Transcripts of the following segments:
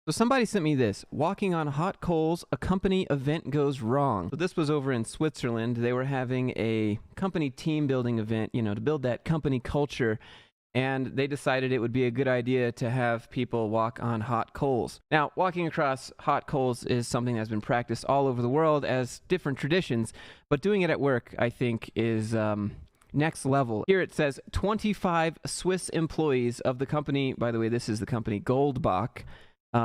So somebody sent me this. Walking on hot coals, a company event goes wrong. So this was over in Switzerland. They were having a company team building event, you know, to build that company culture. And they decided it would be a good idea to have people walk on hot coals. Now, walking across hot coals is something that's been practiced all over the world as different traditions, but doing it at work, I think, is next level. Here it says 25 Swiss employees of the company, by the way, this is the company Goldbach,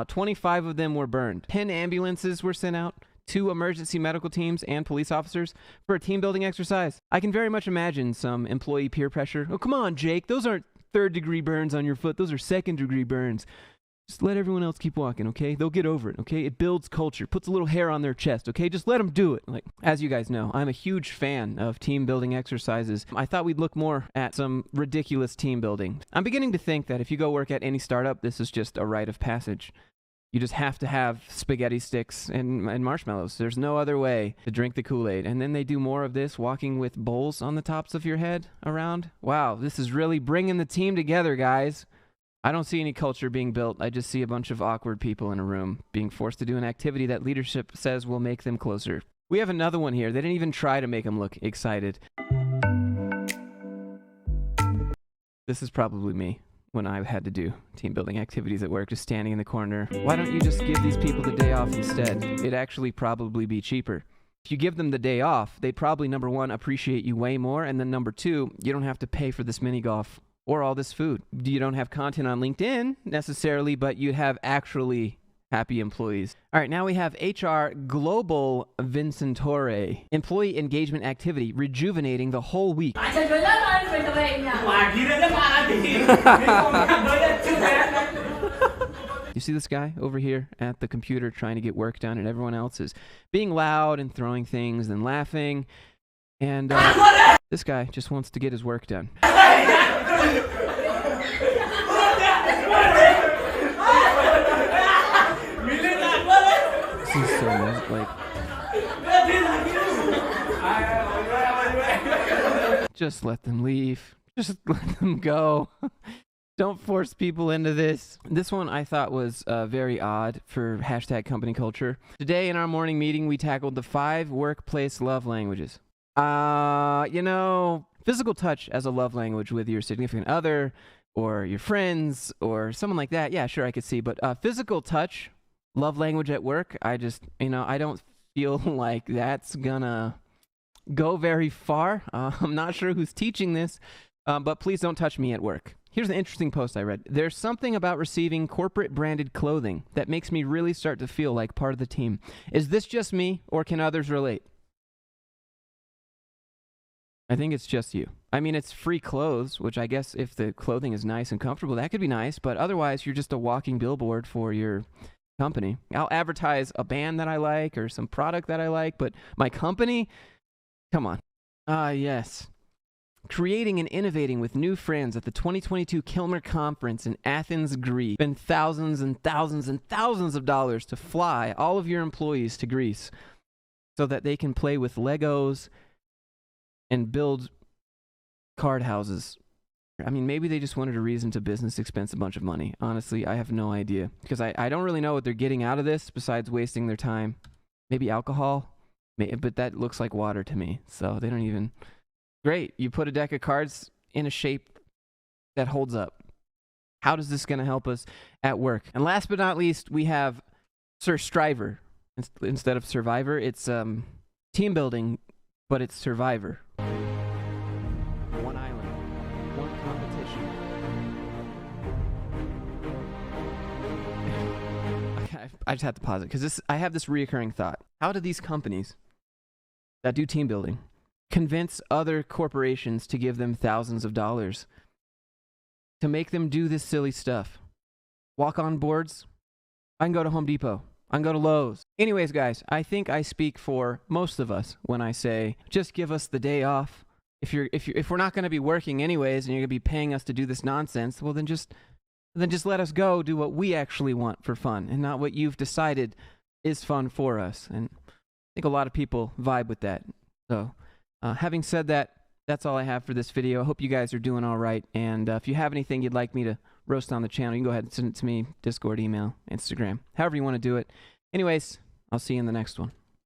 25 of them were burned. 10 ambulances were sent out, 2 emergency medical teams and police officers for a team building exercise. I can very much imagine some employee peer pressure. Oh, come on, Jake, those aren't third-degree burns on your foot. Those are second-degree burns. Just let everyone else keep walking, okay? They'll get over it, okay? It builds culture, puts a little hair on their chest, okay? Just let them do it. Like, as you guys know, I'm a huge fan of team building exercises. I thought we'd look more at some ridiculous team building. I'm beginning to think that if you go work at any startup, this is just a rite of passage. You just have to have spaghetti sticks and marshmallows. There's no other way to drink the Kool-Aid. And then they do more of this, walking with bowls on the tops of your head around. Wow, this is really bringing the team together, guys. I don't see any culture being built. I just see a bunch of awkward people in a room being forced to do an activity that leadership says will make them closer. We have another one here. They didn't even try to make them look excited. This is probably me when I had to do team building activities at work, just standing in the corner. Why don't you just give these people the day off instead? It'd actually probably be cheaper. If you give them the day off, they'd probably, number one, appreciate you way more, and then number two, you don't have to pay for this mini golf or all this food. You don't have content on LinkedIn necessarily, but you'd have actually happy employees. All right, now we have HR Global Vincentore. Employee engagement activity, rejuvenating the whole week. You see this guy over here at the computer trying to get work done, and everyone else is being loud and throwing things and laughing. And this guy just wants to get his work done. This is so like. Just let them leave. Just let them go. Don't force people into this. This one I thought was very odd for hashtag company culture. Today in our morning meeting, we tackled the 5 workplace love languages. You know, physical touch as a love language with your significant other or your friends or someone like that. Yeah, sure, I could see. But physical touch, love language at work, I just, you know, I don't feel like that's gonna go very far. I'm not sure who's teaching this, but please don't touch me at work. Here's an interesting post I read. There's something about receiving corporate branded clothing that makes me really start to feel like part of the team. Is this just me, or can others relate? I think it's just you. I mean, it's free clothes, which I guess if the clothing is nice and comfortable, that could be nice, but otherwise you're just a walking billboard for your company. I'll advertise a band that I like or some product that I like, but my company? Come on. Yes. Creating and innovating with new friends at the 2022 Kilmer Conference in Athens, Greece. Spend thousands and thousands and thousands of dollars to fly all of your employees to Greece so that they can play with Legos and build card houses. I mean, maybe they just wanted a reason to business expense a bunch of money. Honestly, I have no idea. Because I don't really know what they're getting out of this besides wasting their time. Maybe alcohol? But that looks like water to me. So they don't even... Great, you put a deck of cards in a shape that holds up. How is this going to help us at work? And last but not least, we have Sir Striver. Instead of Survivor, it's team building, but it's Survivor. One island, one competition. I just have to pause it because I have this reoccurring thought. How do these companies that do team building convince other corporations to give them thousands of dollars to make them do this silly stuff? Walk on boards? I can go to Home Depot. I can go to Lowe's. Anyways, guys, I think I speak for most of us when I say, just give us the day off. If we're not going to be working anyways and you're going to be paying us to do this nonsense, well then just let us go do what we actually want for fun and not what you've decided is fun for us. And I think a lot of people vibe with that. So having said that, that's all I have for this video. I hope you guys are doing all right. And if you have anything you'd like me to roast on the channel, you can go ahead and send it to me, Discord, email, Instagram, however you want to do it. Anyways, I'll see you in the next one.